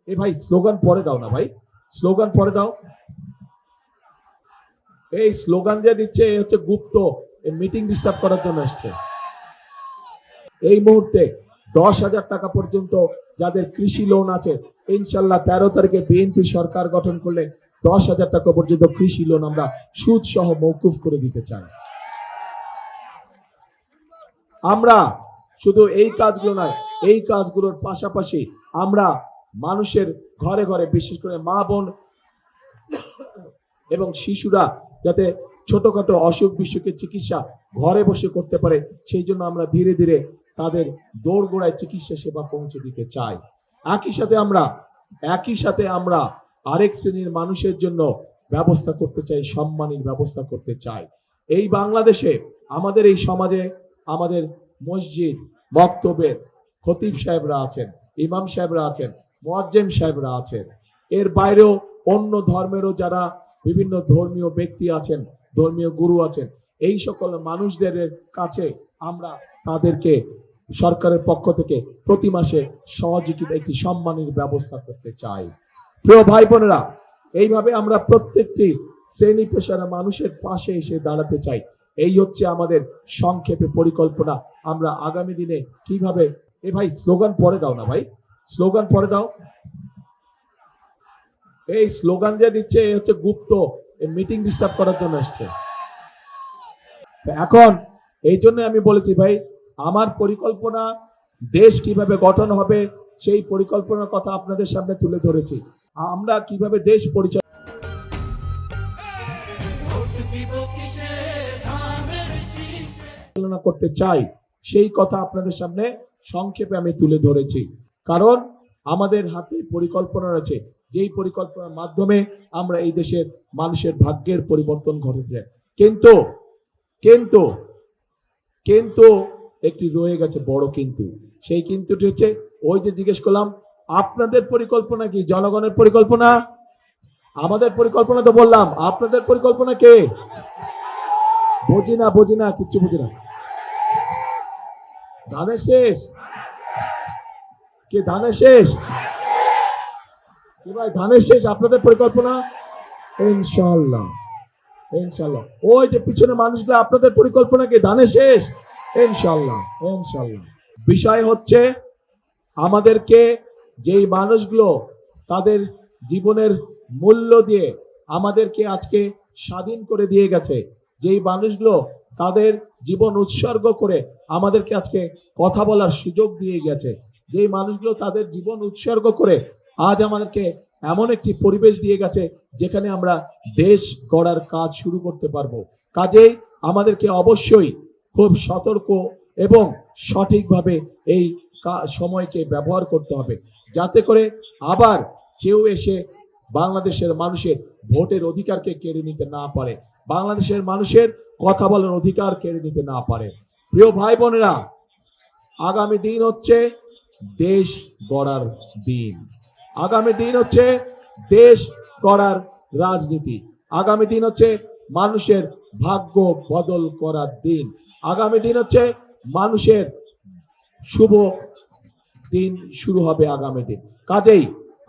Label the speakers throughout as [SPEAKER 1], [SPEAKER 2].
[SPEAKER 1] এ ভাই স্লোগান পরে দাও না ভাই, স্লোগান পরে দাও। এই স্লোগান যে দিচ্ছে হচ্ছে গুপ্ত, মিটিং ডিস্টার্ব করার জন্য আসছে। এই মুহূর্তে 10,000 টাকা পর্যন্ত যাদের কৃষি লোন আছে, ইনশাল্লাহ 13 তারিখে বিএনপি সরকার গঠন করলে 10,000 টাকা পর্যন্ত কৃষি লোন আমরা সুদ সহ মওকুফ করে দিতে চাই। আমরা শুধু এই কাজগুলো নয়, এই কাজগুলোর পাশাপাশি আমরা মানুষের ঘরে ঘরে, বিশেষ করে মা বোন এবং শিশুরা যাতে ছোটখাটো অসুখ বিসুখের চিকিৎসা ঘরে বসে করতে পারে, সেই জন্য আমরা ধীরে ধীরে তাদের দোরগোড়ায় চিকিৎসা সেবা পৌঁছে দিতে চাই। একই সাথে আমরা আরেক শ্রেণীর মানুষের জন্য ব্যবস্থা করতে চাই, সম্মানের ব্যবস্থা করতে চাই। এই বাংলাদেশে আমাদের এই সমাজে আমাদের মসজিদ মক্তবের খতিব সাহেবরা আছেন, ইমাম সাহেবরা আছেন, মুয়াজ্জিম সাহেবরা আছেন। এর বাইরেও অন্য ধর্মেরও যারা বিভিন্ন ধর্মীয় ব্যক্তি আছেন, ধর্মীয় গুরু আছেন, এই সকল মানুষদের কাছে আমরা তাদেরকে সরকারের পক্ষ থেকে প্রতি মাসে সহযোগিতা, একটি সম্মানের ব্যবস্থা করতে চাই। প্রিয় ভাই বোনেরা, এইভাবে আমরা প্রত্যেকটি শ্রেণী পেশার মানুষের পাশে এসে দাঁড়াতে চাই। এই হচ্ছে আমাদের সংক্ষেপে পরিকল্পনা। আমরা আগামী দিনে কিভাবে, এ ভাই স্লোগান পরে দাও না ভাই, স্লোগান পরে দাও। এই স্লোগান যে দিচ্ছে হচ্ছে গুপ্ত, মিটিং ডিস্টার্ব করার জন্য আসছে। এখন এই জন্য আমি বলেছি ভাই, আমার পরিকল্পনা দেশ কিভাবে গঠন হবে সেই পরিকল্পনার কথা আপনাদের সামনে তুলে ধরেছি। আমরা কিভাবে দেশ পরিচালনা করতে চাই সেই কথা আপনাদের সামনে সংক্ষেপে আমি তুলে ধরেছি। কারণ আমাদের হাতে পরিকল্পনা আছে, যেই পরিকল্পনার মাধ্যমে আমরা এই দেশের মানুষের ভাগ্যের পরিবর্তন ঘটেছে। কিন্তু কিন্তু কিন্তু একটি রয়ে গেছে বড় কিন্তু। সেই কিন্তুটি হচ্ছে ওই যে জিজ্ঞেস করলাম আপনাদের পরিকল্পনা কি, জনগণের পরিকল্পনা? আমাদের পরিকল্পনা তো বললাম, আপনাদের পরিকল্পনা কে? বুঝি না কিচ্ছু বুঝি না। ধানের শেষ কে? ধানের শেষ কি ভাই? ধানের শেষ আপনাদের পরিকল্পনা? ইনশাআল্লাহ ইনশাআল্লাহ। ওই যে পিছনে মানুষগুলো, আপনাদের পরিকল্পনা কি? ধানের শেষ? ইনশাআল্লাহ ইনশাআল্লাহ। বিষয় হচ্ছে আমাদেরকে যেই মানুষগুলো তাদের জীবনের মূল্য দিয়ে আমাদেরকে আজকে স্বাধীন করে দিয়ে গেছে, যেই মানুষগুলো তাদের জীবন উৎসর্গ করে আমাদেরকে আজকে কথা বলার সুযোগ দিয়ে গেছে, যেই মানুষগুলো তাদের জীবন উৎসর্গ করে আজ আমাদেরকে এমন একটি পরিবেশ দিয়ে গেছে যেখানে আমরা দেশ গড়ার কাজ শুরু করতে পারবো। কাজেই আমাদেরকে অবশ্যই খুব সতর্ক এবং সঠিকভাবে এই সময়কে ব্যবহার করতে হবে, যাতে করে আবার কেউ এসে বাংলাদেশের মানুষের ভোটের অধিকারকে কেড়ে নিতে না পারে, বাংলাদেশের মানুষের কথা বলার অধিকার কেড়ে নিতে না পারে। প্রিয় ভাই বোনেরা, আগামী দিন হচ্ছে দেশ গড়ার দিন, আগামী দিন হচ্ছে দেশ গড়ার রাজনীতি, আগামী দিন হচ্ছে মানুষের ভাগ্য বদল করার দিন, আগামী দিন হচ্ছে মানুষের শুভ দিন শুরু হবে আগামী দিন। কাজেই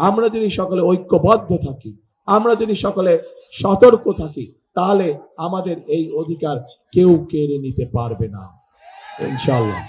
[SPEAKER 1] আমরা যদি সকলে ঐক্যবদ্ধ থাকি, আমরা যদি সকলে সতর্ক থাকি, তাহলে আমাদের এই অধিকার কেউ কেড়ে নিতে পারবে না ইনশাআল্লাহ।